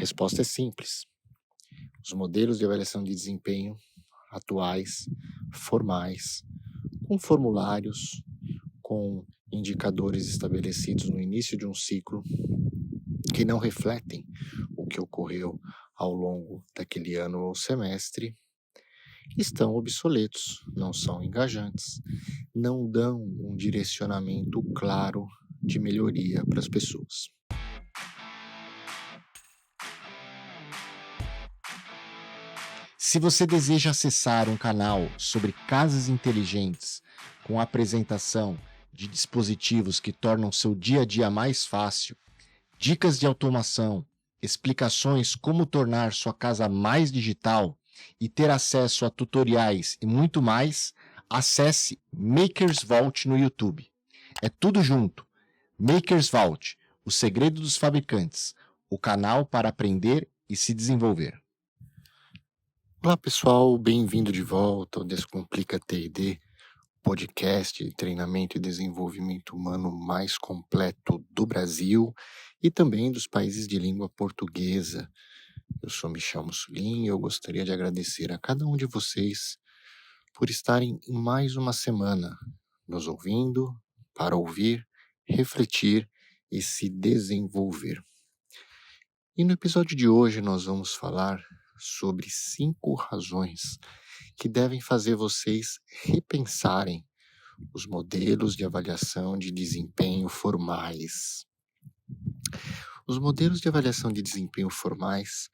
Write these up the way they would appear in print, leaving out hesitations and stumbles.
resposta é simples. Os modelos de avaliação de desempenho atuais, formais, com formulários, com indicadores estabelecidos no início de um ciclo, que não refletem o que ocorreu ao longo daquele ano ou semestre, estão obsoletos, não são engajantes, não dão um direcionamento claro de melhoria para as pessoas. Se você deseja acessar um canal sobre casas inteligentes com apresentação de dispositivos que tornam seu dia a dia mais fácil, dicas de automação, explicações como tornar sua casa mais digital e ter acesso a tutoriais e muito mais, acesse Makers Vault no YouTube. É tudo junto. Makers Vault, o segredo dos fabricantes, o canal para aprender e se desenvolver. Olá pessoal, bem-vindo de volta ao Descomplica T&D, podcast de treinamento e desenvolvimento humano mais completo do Brasil e também dos países de língua portuguesa. Eu sou Michel Mussolini e eu gostaria de agradecer a cada um de vocês por estarem em mais uma semana nos ouvindo, para ouvir, refletir e se desenvolver. E no episódio de hoje nós vamos falar sobre 5 razões que devem fazer vocês repensarem os modelos de avaliação de desempenho formais. Os modelos de avaliação de desempenho formais,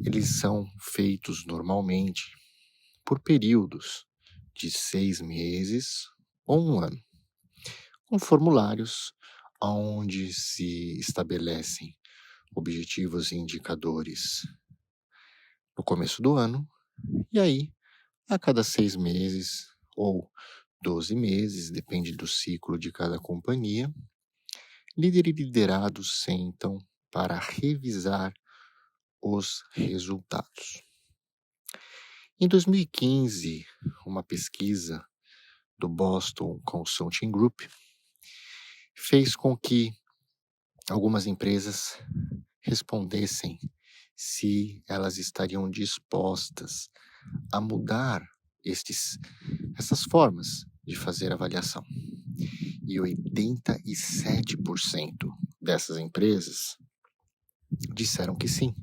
eles são feitos normalmente por períodos de 6 meses ou 1 ano, com formulários onde se estabelecem objetivos e indicadores no começo do ano, e aí, a cada 6 meses ou 12 meses, depende do ciclo de cada companhia, líder e liderados sentam para revisar os resultados. Em 2015, uma pesquisa do Boston Consulting Group fez com que algumas empresas respondessem se elas estariam dispostas a mudar essas formas de fazer avaliação. E 87% dessas empresas disseram que sim,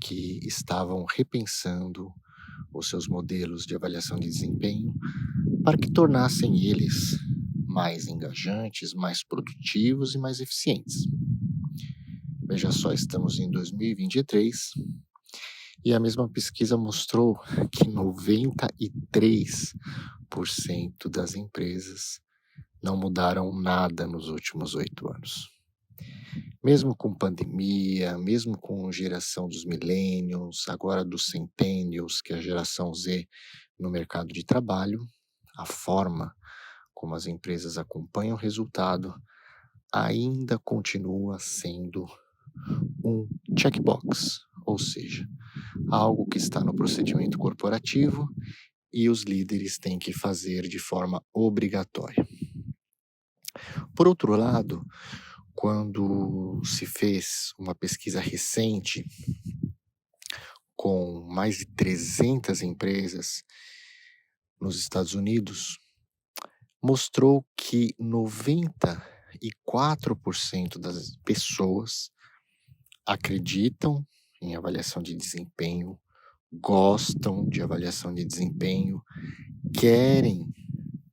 que estavam repensando os seus modelos de avaliação de desempenho para que tornassem eles mais engajantes, mais produtivos e mais eficientes. Veja só, estamos em 2023 e a mesma pesquisa mostrou que 93% das empresas não mudaram nada nos últimos 8 anos. Mesmo com pandemia, mesmo com geração dos millennials, agora dos centennials, que é a geração Z no mercado de trabalho, a forma como as empresas acompanham o resultado ainda continua sendo um checkbox, ou seja, algo que está no procedimento corporativo e os líderes têm que fazer de forma obrigatória. Por outro lado, quando se fez uma pesquisa recente com mais de 300 empresas nos Estados Unidos, mostrou que 94% das pessoas acreditam em avaliação de desempenho, gostam de avaliação de desempenho, querem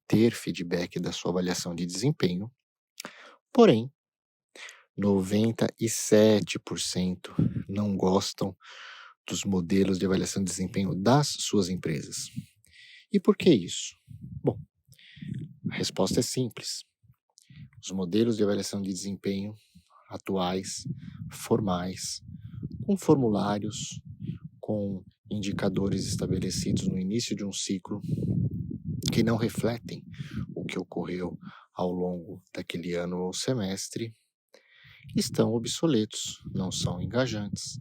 ter feedback da sua avaliação de desempenho, porém, 97% não gostam dos modelos de avaliação de desempenho das suas empresas. E por que isso? Bom, a resposta é simples. Os modelos de avaliação de desempenho atuais, formais, com formulários, com indicadores estabelecidos no início de um ciclo, que não refletem o que ocorreu ao longo daquele ano ou semestre, estão obsoletos, não são engajantes,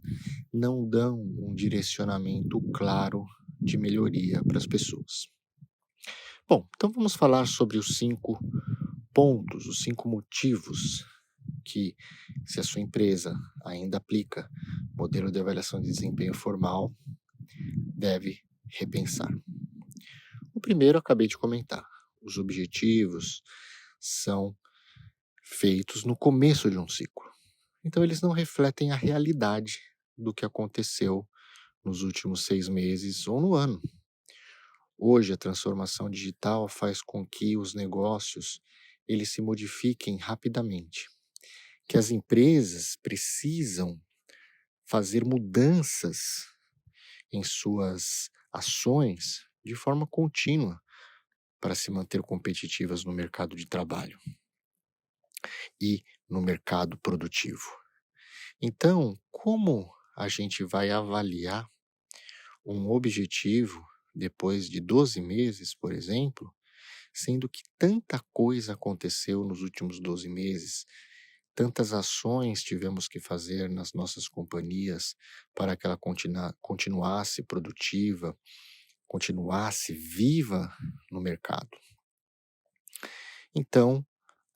não dão um direcionamento claro de melhoria para as pessoas. Bom, então vamos falar sobre os 5 pontos, os 5 motivos que, se a sua empresa ainda aplica modelo de avaliação de desempenho formal, deve repensar. O primeiro eu acabei de comentar. Os objetivos são feitos no começo de um ciclo. Então, eles não refletem a realidade do que aconteceu nos últimos 6 meses ou no ano. Hoje, a transformação digital faz com que os negócios eles se modifiquem rapidamente, que as empresas precisam fazer mudanças em suas ações de forma contínua para se manter competitivas no mercado de trabalho e no mercado produtivo. Então, como a gente vai avaliar um objetivo depois de 12 meses, por exemplo, sendo que tanta coisa aconteceu nos últimos 12 meses, tantas ações tivemos que fazer nas nossas companhias para que ela continuasse produtiva, continuasse viva no mercado. Então,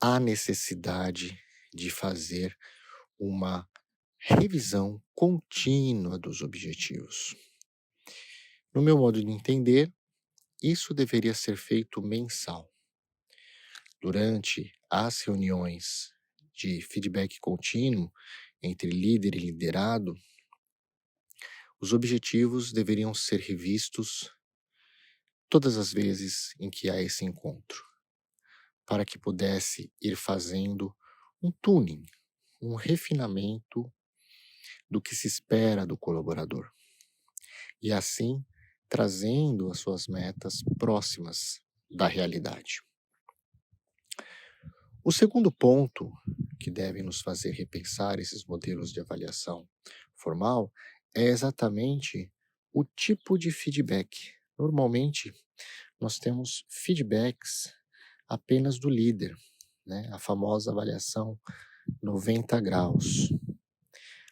há necessidade de fazer uma revisão contínua dos objetivos. No meu modo de entender, isso deveria ser feito mensal. Durante as reuniões de feedback contínuo entre líder e liderado, os objetivos deveriam ser revistos todas as vezes em que há esse encontro, para que pudesse ir fazendo um tuning, um refinamento do que se espera do colaborador, e assim trazendo as suas metas próximas da realidade. O segundo ponto que deve nos fazer repensar esses modelos de avaliação formal é exatamente o tipo de feedback. Normalmente, nós temos feedbacks apenas do líder, né? A famosa avaliação 90 graus.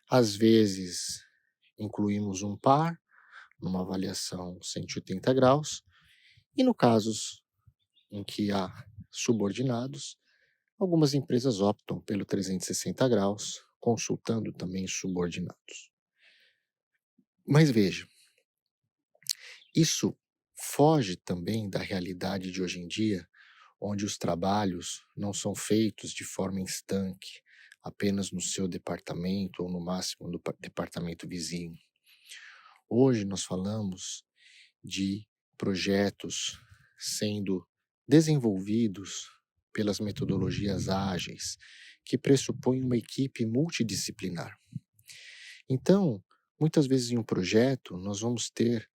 Às vezes, incluímos um par numa avaliação 180 graus, e no casos em que há subordinados, algumas empresas optam pelo 360 graus, consultando também os subordinados. Mas veja, isso foge também da realidade de hoje em dia, onde os trabalhos não são feitos de forma estanque, apenas no seu departamento ou no máximo no departamento vizinho. Hoje nós falamos de projetos sendo desenvolvidos pelas metodologias ágeis, que pressupõem uma equipe multidisciplinar. Então, muitas vezes em um projeto, nós vamos ter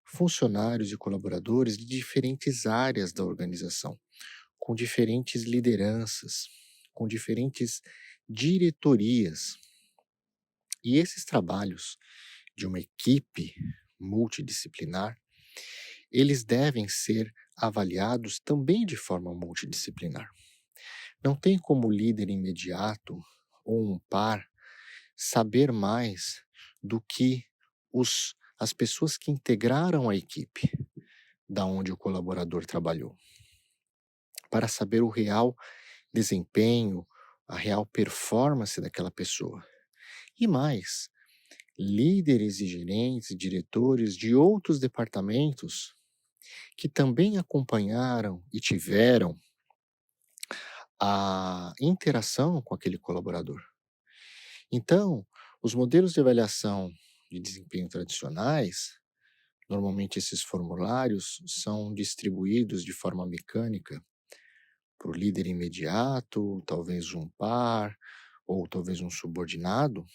funcionários e colaboradores de diferentes áreas da organização, com diferentes lideranças, com diferentes diretorias. E esses trabalhos de uma equipe multidisciplinar, eles devem ser avaliados também de forma multidisciplinar. Não tem como o líder imediato ou um par saber mais do que as pessoas que integraram a equipe, da onde o colaborador trabalhou, para saber o real desempenho, a real performance daquela pessoa. E mais, líderes e gerentes, diretores de outros departamentos que também acompanharam e tiveram a interação com aquele colaborador. Então, os modelos de avaliação de desempenho tradicionais, normalmente esses formulários são distribuídos de forma mecânica para o líder imediato, talvez um par, ou talvez um subordinado.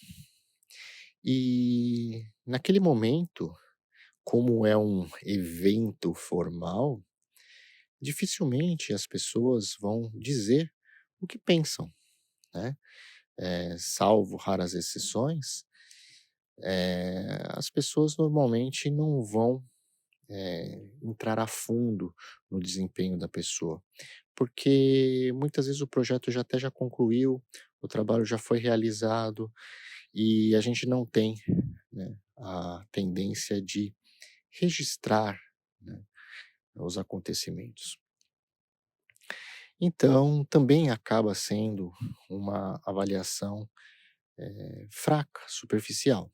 E naquele momento, como é um evento formal, dificilmente as pessoas vão dizer o que pensam, né? Salvo raras exceções, as pessoas normalmente não vão entrar a fundo no desempenho da pessoa, porque muitas vezes o projeto já concluiu, o trabalho já foi realizado e a gente não tem, né, a tendência de registrar, né, os acontecimentos. Então, também acaba sendo uma avaliação fraca, superficial.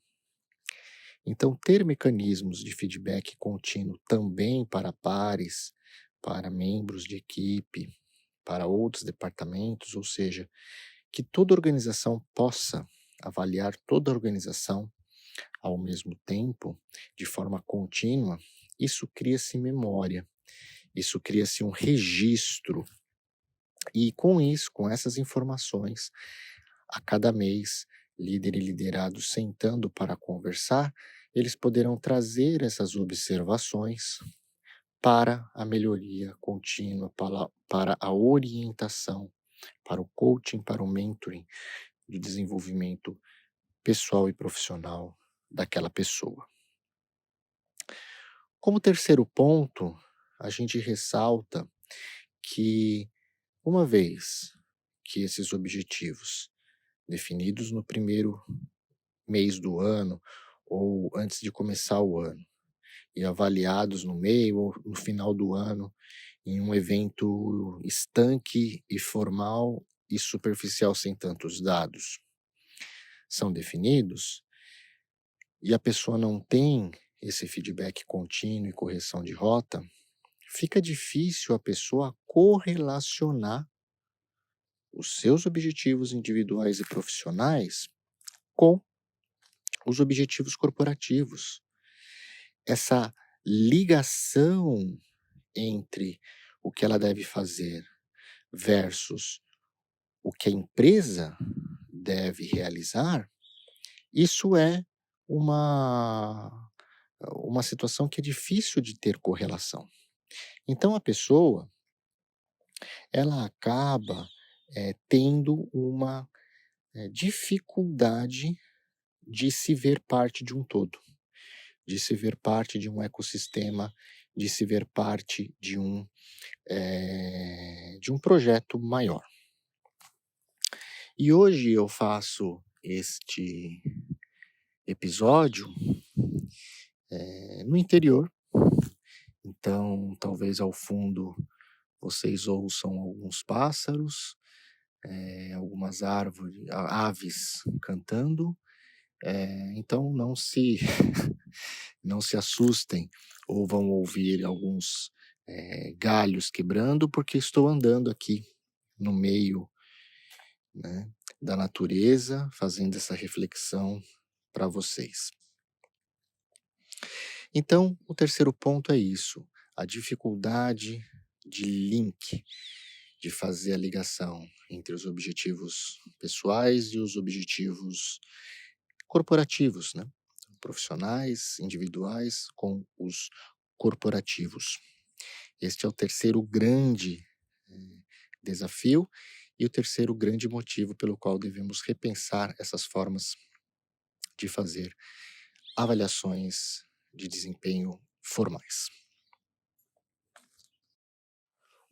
Então, ter mecanismos de feedback contínuo também para pares, para membros de equipe, para outros departamentos, ou seja, que toda organização possa avaliar toda a organização ao mesmo tempo, de forma contínua, isso cria-se memória, isso cria-se um registro. E com isso, com essas informações, a cada mês, líder e liderado sentando para conversar, eles poderão trazer essas observações para a melhoria contínua, para a orientação, para o coaching, para o mentoring de desenvolvimento pessoal e profissional daquela pessoa. Como terceiro ponto, a gente ressalta que, uma vez que esses objetivos definidos no primeiro mês do ano ou antes de começar o ano e avaliados no meio ou no final do ano em um evento estanque e formal e superficial sem tantos dados são definidos e a pessoa não tem esse feedback contínuo e correção de rota, fica difícil a pessoa correlacionar os seus objetivos individuais e profissionais com os objetivos corporativos. Essa ligação entre o que ela deve fazer versus o que a empresa deve realizar, isso é uma, uma situação que é difícil de ter correlação. Então a pessoa, ela acaba tendo uma dificuldade de se ver parte de um todo, de se ver parte de um ecossistema, de se ver parte de um projeto maior. E hoje eu faço este episódio no interior, então talvez ao fundo vocês ouçam alguns pássaros, algumas aves cantando, então não se assustem ou vão ouvir alguns galhos quebrando, porque estou andando aqui no meio, né, da natureza, fazendo essa reflexão para vocês. Então, o terceiro ponto é isso, a dificuldade de link, de fazer a ligação entre os objetivos pessoais e os objetivos corporativos, né? Profissionais, individuais com os corporativos. Este é o terceiro grande desafio e o terceiro grande motivo pelo qual devemos repensar essas formas de fazer avaliações de desempenho formais.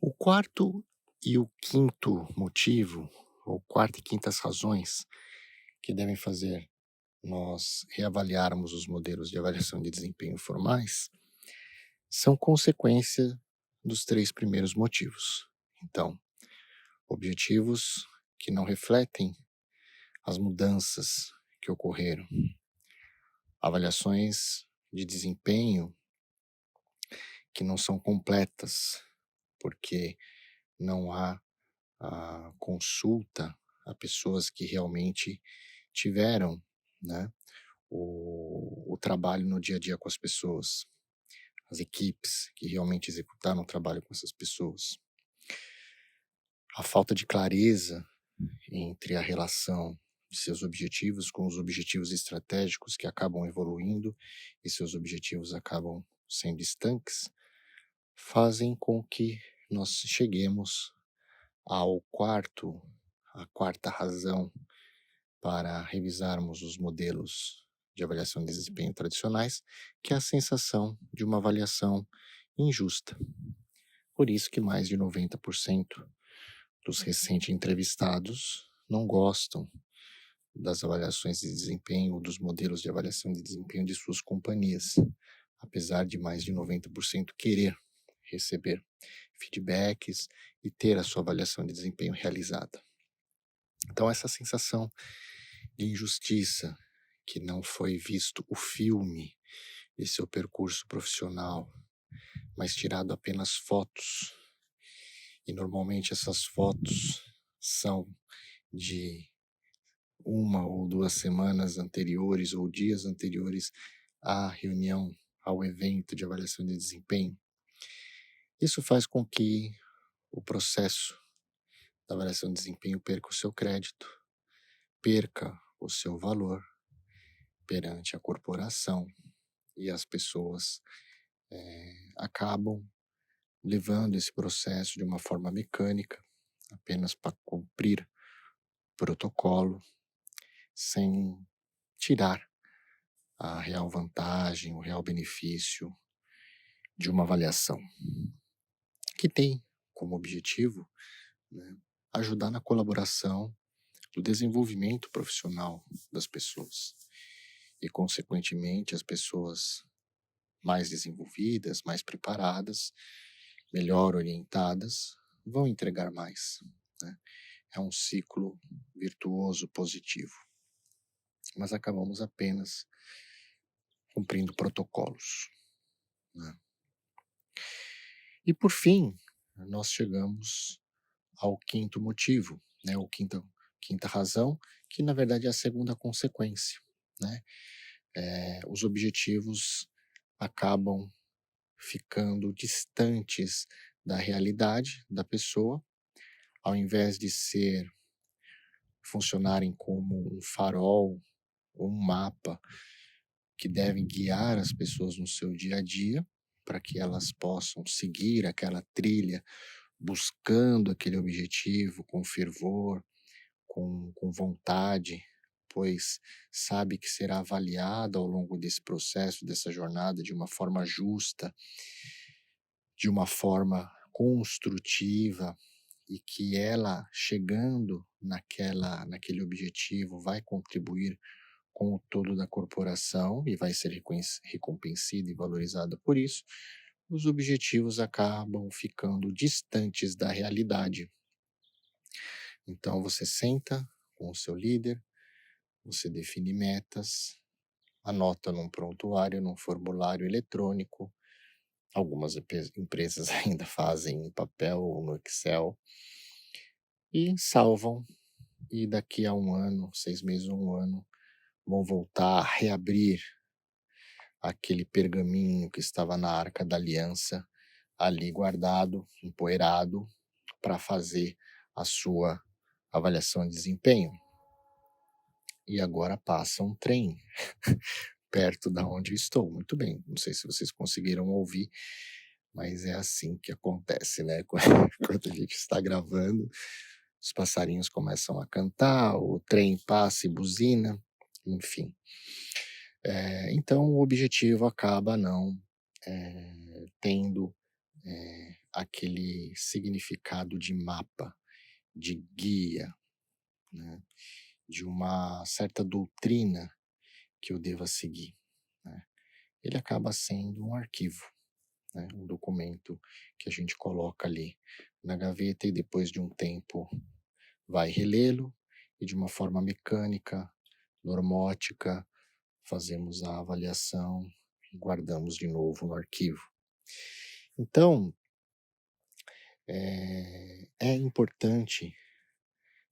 O quarto e o quinto motivo, ou quarta e quintas razões que devem fazer nós reavaliarmos os modelos de avaliação de desempenho formais, são consequência dos três primeiros motivos. Então, objetivos que não refletem as mudanças que ocorreram, avaliações de desempenho que não são completas, porque não há a consulta a pessoas que realmente tiveram, né, o trabalho no dia a dia com as pessoas, as equipes que realmente executaram o trabalho com essas pessoas. A falta de clareza entre a relação de seus objetivos com os objetivos estratégicos que acabam evoluindo e seus objetivos acabam sendo estanques, fazem com que nós cheguemos à quarta razão para revisarmos os modelos de avaliação de desempenho tradicionais, que é a sensação de uma avaliação injusta. Por isso que mais de 90% dos recentes entrevistados não gostam das avaliações de desempenho ou dos modelos de avaliação de desempenho de suas companhias, apesar de mais de 90% querer receber feedbacks e ter a sua avaliação de desempenho realizada. Então, essa sensação de injustiça, que não foi visto o filme de seu percurso profissional, mas tirado apenas fotos, e normalmente essas fotos são de 1 ou 2 semanas anteriores ou dias anteriores à reunião, ao evento de avaliação de desempenho. Isso faz com que o processo da avaliação de desempenho perca o seu crédito, perca o seu valor perante a corporação, e as pessoas acabam levando esse processo de uma forma mecânica, apenas para cumprir protocolo, sem tirar a real vantagem, o real benefício de uma avaliação, que tem como objetivo, né, ajudar na colaboração do desenvolvimento profissional das pessoas. E, consequentemente, as pessoas mais desenvolvidas, mais preparadas, melhor orientadas, vão entregar mais, né? É um ciclo virtuoso positivo. Mas acabamos apenas cumprindo protocolos, né? E, por fim, nós chegamos ao quinto motivo, né? Ou quinta razão, que na verdade é a segunda consequência, né? Os objetivos acabam ficando distantes da realidade da pessoa, ao invés de funcionarem como um farol ou um mapa que devem guiar as pessoas no seu dia a dia, para que elas possam seguir aquela trilha, buscando aquele objetivo com fervor, com vontade, pois sabe que será avaliada ao longo desse processo, dessa jornada, de uma forma justa, de uma forma construtiva, e que ela, chegando naquele objetivo, vai contribuir com o todo da corporação e vai ser recompensada e valorizada por isso. Os objetivos acabam ficando distantes da realidade. Então você senta com o seu líder, você define metas, anota num prontuário, num formulário eletrônico. Algumas empresas ainda fazem em papel ou no Excel e salvam. E daqui a 1 ano, 6 meses ou 1 ano, vão voltar a reabrir aquele pergaminho que estava na Arca da Aliança, ali guardado, empoeirado, para fazer a sua avaliação de desempenho. E agora passa um trem perto da onde eu estou. Muito bem, não sei se vocês conseguiram ouvir, mas é assim que acontece, né? Quando a gente está gravando, os passarinhos começam a cantar, o trem passa e buzina, enfim. Então o objetivo acaba não tendo aquele significado de mapa, de guia, né? De uma certa doutrina que eu deva seguir, né? Ele acaba sendo um arquivo, né? Um documento que a gente coloca ali na gaveta e depois de um tempo vai relê-lo e, de uma forma mecânica, normótica, fazemos a avaliação e guardamos de novo no arquivo. Então, é importante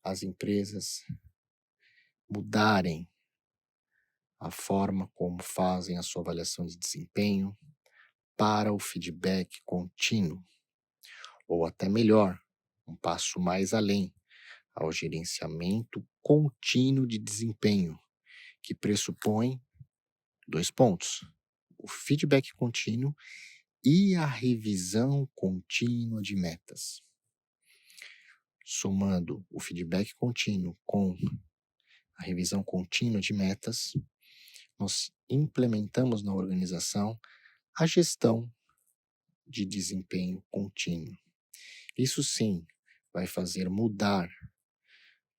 as empresas mudarem a forma como fazem a sua avaliação de desempenho para o feedback contínuo, ou até melhor, um passo mais além, ao gerenciamento contínuo de desempenho, que pressupõe 2 pontos: o feedback contínuo e a revisão contínua de metas. Somando o feedback contínuo com a revisão contínua de metas, nós implementamos na organização a gestão de desempenho contínuo. Isso sim vai fazer mudar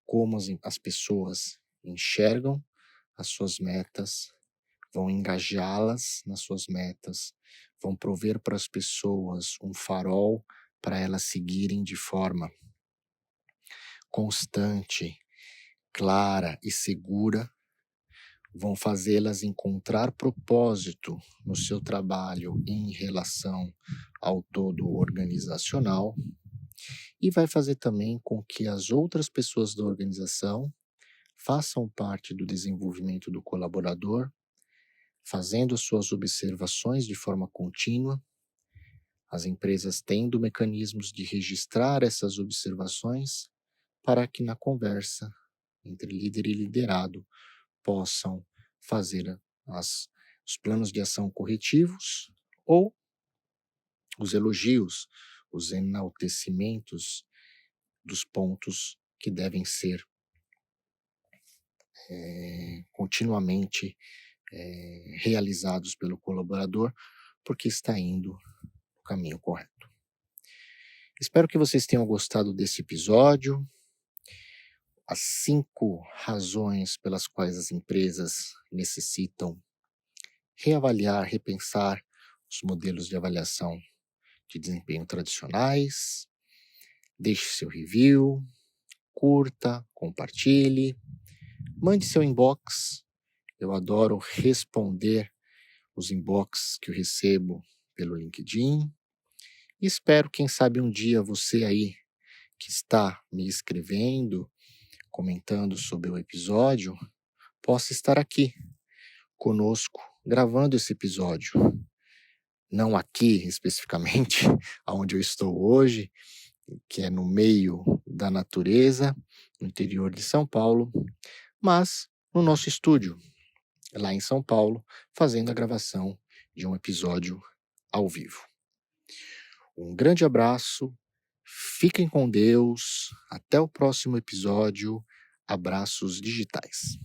como as pessoas enxergam as suas metas, vão engajá-las nas suas metas, vão prover para as pessoas um farol para elas seguirem de forma constante, clara e segura, vão fazê-las encontrar propósito no seu trabalho em relação ao todo organizacional e vai fazer também com que as outras pessoas da organização façam parte do desenvolvimento do colaborador, fazendo suas observações de forma contínua, as empresas tendo mecanismos de registrar essas observações para que na conversa entre líder e liderado possam fazer os planos de ação corretivos ou os elogios, os enaltecimentos dos pontos que devem ser continuamente realizados pelo colaborador, porque está indo no caminho correto. Espero que vocês tenham gostado desse episódio. As 5 razões pelas quais as empresas necessitam reavaliar, repensar os modelos de avaliação de desempenho tradicionais. Deixe seu review, curta, compartilhe, mande seu inbox. Eu adoro responder os inbox que eu recebo pelo LinkedIn. E espero, quem sabe, um dia você aí que está me escrevendo, comentando sobre o episódio, possa estar aqui conosco, gravando esse episódio. Não aqui, especificamente, onde eu estou hoje, que é no meio da natureza, no interior de São Paulo, mas no nosso estúdio, lá em São Paulo, fazendo a gravação de um episódio ao vivo. Um grande abraço, fiquem com Deus, até o próximo episódio, abraços digitais.